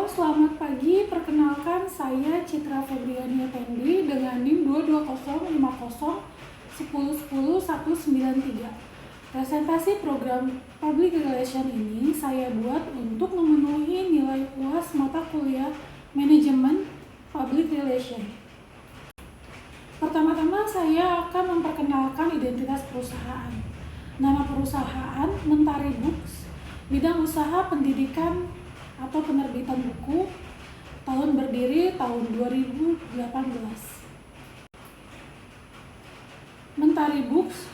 Halo, selamat pagi. Perkenalkan, saya Citra Febriani Effendi dengan NIM 2205010101193. Presentasi program Public Relation ini saya buat untuk memenuhi nilai UAS mata kuliah Manajemen Public Relation. Pertama-tama saya akan memperkenalkan identitas perusahaan. Nama perusahaan Mentari Books, bidang usaha pendidikan atau penerbitan buku, tahun berdiri tahun 2018. Mentari Books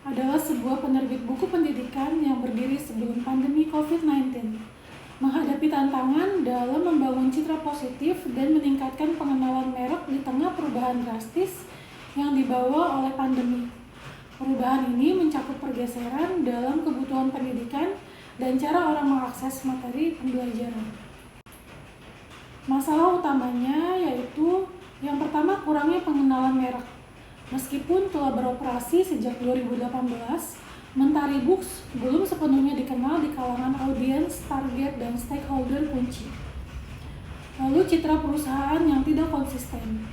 adalah sebuah penerbit buku pendidikan yang berdiri sebelum pandemi COVID-19, menghadapi tantangan dalam membangun citra positif dan meningkatkan pengenalan merek di tengah perubahan drastis yang dibawa oleh pandemi. Perubahan ini mencakup pergeseran dalam kebutuhan pendidikan dan cara orang mengakses materi pembelajaran. Masalah utamanya yaitu yang pertama, kurangnya pengenalan merek. Meskipun telah beroperasi sejak 2018, Mentari Books belum sepenuhnya dikenal di kalangan audiens, target, dan stakeholder kunci. Lalu citra perusahaan yang tidak konsisten.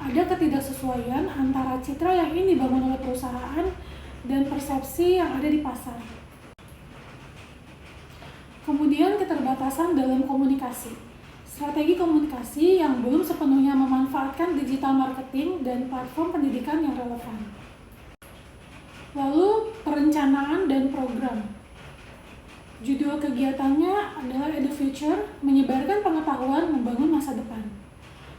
Ada ketidaksesuaian antara citra yang ingin dibangun oleh perusahaan dan persepsi yang ada di pasar. Kemudian keterbatasan dalam komunikasi. Strategi komunikasi yang belum sepenuhnya memanfaatkan digital marketing dan platform pendidikan yang relevan. Lalu perencanaan dan program. Judul kegiatannya adalah Edu Future, menyebarkan pengetahuan membangun masa depan.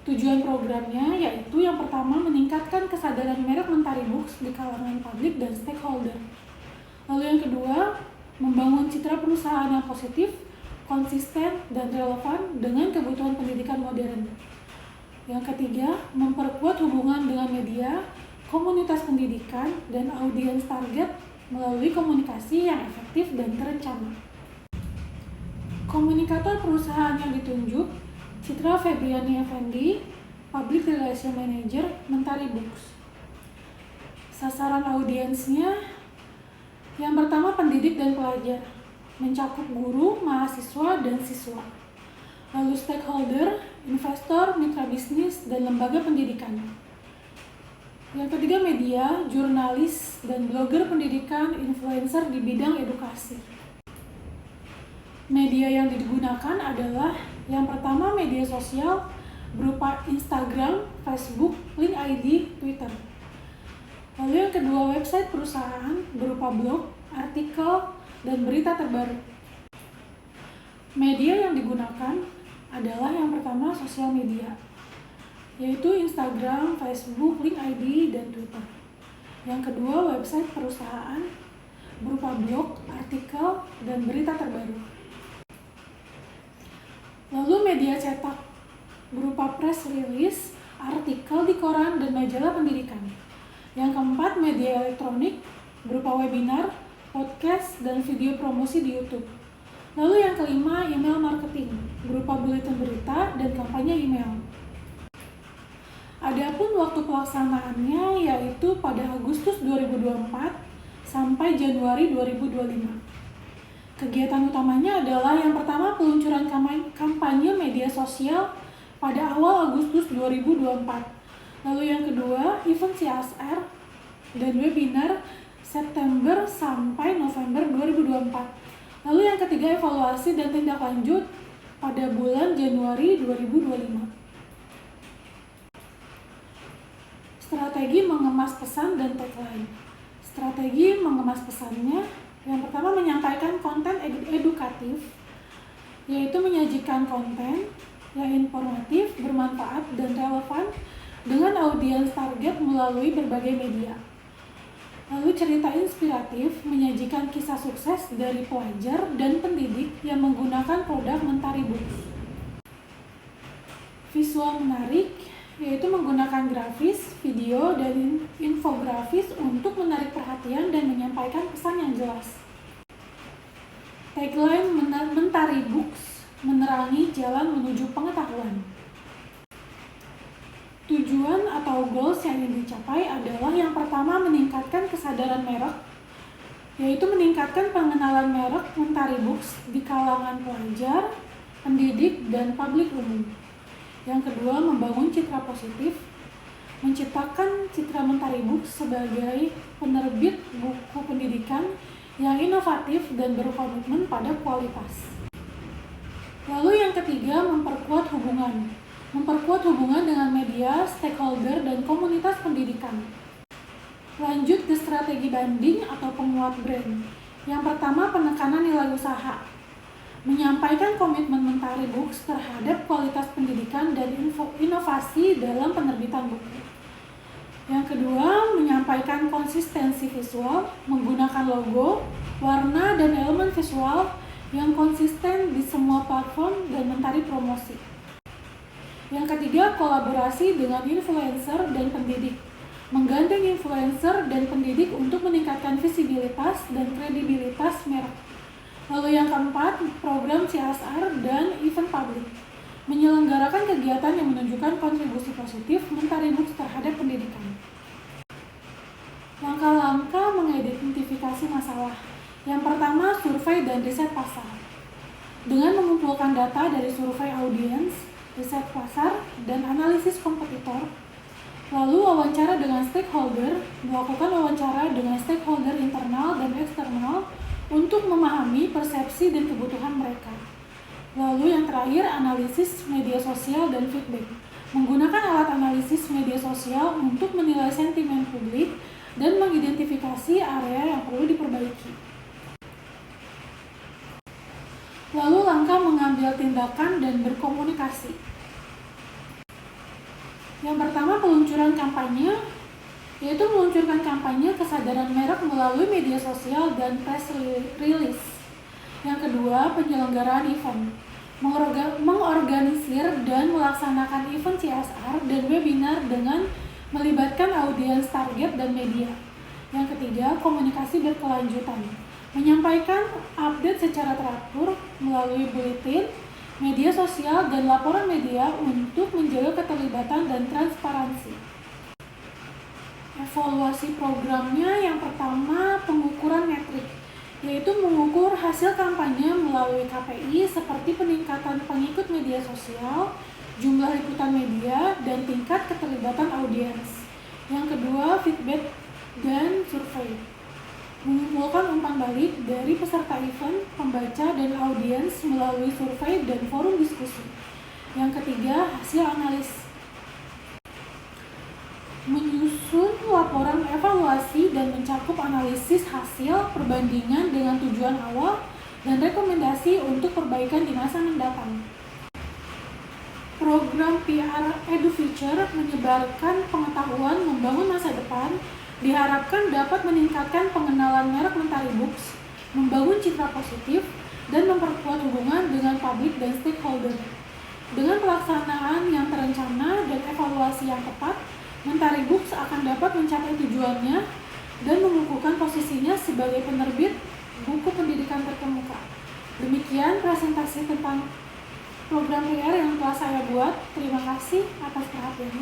Tujuan programnya yaitu yang pertama, meningkatkan kesadaran merek Mentari Books di kalangan publik dan stakeholder. Lalu yang kedua, membangun citra perusahaan yang positif, konsisten, dan relevan dengan kebutuhan pendidikan modern. Yang ketiga, memperkuat hubungan dengan media, komunitas pendidikan, dan audiens target melalui komunikasi yang efektif dan terencana. Komunikator perusahaan yang ditunjuk, Citra Febriani Effendi, Public Relation Manager, Mentari Books. Sasaran audiensnya yang pertama, pendidik dan pelajar, mencakup guru, mahasiswa, dan siswa. Lalu stakeholder, investor, mitra bisnis, dan lembaga pendidikan. Yang ketiga, media, jurnalis, dan blogger pendidikan, influencer di bidang edukasi. Media yang digunakan adalah yang pertama, media sosial berupa Instagram, Facebook, link ID, Twitter. Lalu yang kedua, website perusahaan berupa blog, artikel, dan berita terbaru. Media yang digunakan adalah yang pertama, sosial media, yaitu Instagram, Facebook, link ID, dan Twitter. Yang kedua, website perusahaan berupa blog, artikel, dan berita terbaru. Lalu media cetak berupa press release, artikel di koran, dan majalah pendidikan. Yang keempat, media elektronik berupa webinar, podcast, dan video promosi di YouTube. Lalu yang kelima, email marketing berupa buletin berita dan kampanye email. Adapun waktu pelaksanaannya yaitu pada Agustus 2024 sampai Januari 2025. Kegiatan utamanya adalah yang pertama, peluncuran kampanye media sosial pada awal Agustus 2024. Lalu yang kedua, event CSR dan webinar September sampai November 2024. Lalu yang ketiga, evaluasi dan tindak lanjut pada bulan Januari 2025. Strategi mengemas pesan dan tagline. Strategi mengemas pesannya, yang pertama, menyampaikan konten edukatif, yaitu menyajikan konten yang informatif, bermanfaat, dan relevan dengan audiens target melalui berbagai media. Lalu cerita inspiratif, menyajikan kisah sukses dari pelajar dan pendidik yang menggunakan produk Mentari Books. Visual menarik, yaitu menggunakan grafis, video, dan infografis untuk menarik perhatian dan menyampaikan pesan yang jelas. Tagline Mentari Books, menerangi jalan menuju pengetahuan. Tujuan atau goals yang ingin dicapai adalah yang pertama, meningkatkan kesadaran merek, yaitu meningkatkan pengenalan merek Mentari Books di kalangan pelajar, pendidik, dan publik umum. Yang kedua, membangun citra positif, menciptakan citra Mentari Books sebagai penerbit buku pendidikan yang inovatif dan berkomitmen pada kualitas. Lalu yang ketiga, memperkuat hubungan dengan media, stakeholder, dan komunitas pendidikan. Lanjut ke strategi banding atau penguat brand. Yang pertama, penekanan nilai usaha. Menyampaikan komitmen Mentari Books terhadap kualitas pendidikan dan inovasi dalam penerbitan buku. Yang kedua, menyampaikan konsistensi visual, menggunakan logo, warna, dan elemen visual yang konsisten di semua platform dan Mentari promosi. Yang ketiga, kolaborasi dengan influencer dan pendidik. Menggandeng influencer dan pendidik untuk meningkatkan visibilitas dan kredibilitas merek. Lalu yang keempat, program CSR dan event publik. Menyelenggarakan kegiatan yang menunjukkan kontribusi positif Mentari Books terhadap pendidikan. Langkah-langkah mengidentifikasi masalah. Yang pertama, survei dan riset pasar. Dengan mengumpulkan data dari survei audiens, riset pasar, dan analisis kompetitor, lalu wawancara dengan stakeholder, melakukan wawancara dengan stakeholder internal dan eksternal untuk memahami persepsi dan kebutuhan mereka. Lalu yang terakhir, analisis media sosial dan feedback. Menggunakan alat analisis media sosial untuk menilai sentimen publik dan mengidentifikasi area yang perlu diperbaiki. Lalu langkah mengambil tindakan dan berkomunikasi. Yang pertama, peluncuran kampanye, yaitu meluncurkan kampanye kesadaran merek melalui media sosial dan press release. Yang kedua, penyelenggaraan event, mengorganisir dan melaksanakan event CSR dan webinar dengan melibatkan audiens target dan media. Yang ketiga, komunikasi berkelanjutan, menyampaikan update secara teratur melalui bulletin, media sosial, dan laporan media untuk menjaga keterlibatan dan transparansi. Evaluasi programnya, yang pertama, pengukuran metrik, yaitu mengukur hasil kampanye melalui KPI seperti peningkatan pengikut media sosial, jumlah liputan media, dan tingkat keterlibatan audiens. Yang kedua, feedback dan survei. Mengumpulkan umpan balik dari peserta event, pembaca, dan audiens melalui survei dan forum diskusi. Yang ketiga, hasil analis. Menyusun laporan evaluasi dan mencakup analisis hasil perbandingan dengan tujuan awal dan rekomendasi untuk perbaikan di masa mendatang. Program PR EduFuture menyebarkan pengetahuan membangun masa depan, diharapkan dapat meningkatkan pengenalan merek Mentari Books, membangun citra positif, dan memperkuat hubungan dengan publik dan stakeholder. Dengan pelaksanaan yang terencana dan evaluasi yang tepat, Mentari Books akan dapat mencapai tujuannya dan mengukuhkan posisinya sebagai penerbit buku pendidikan terkemuka. Demikian presentasi tentang program PR yang telah saya buat. Terima kasih atas perhatiannya.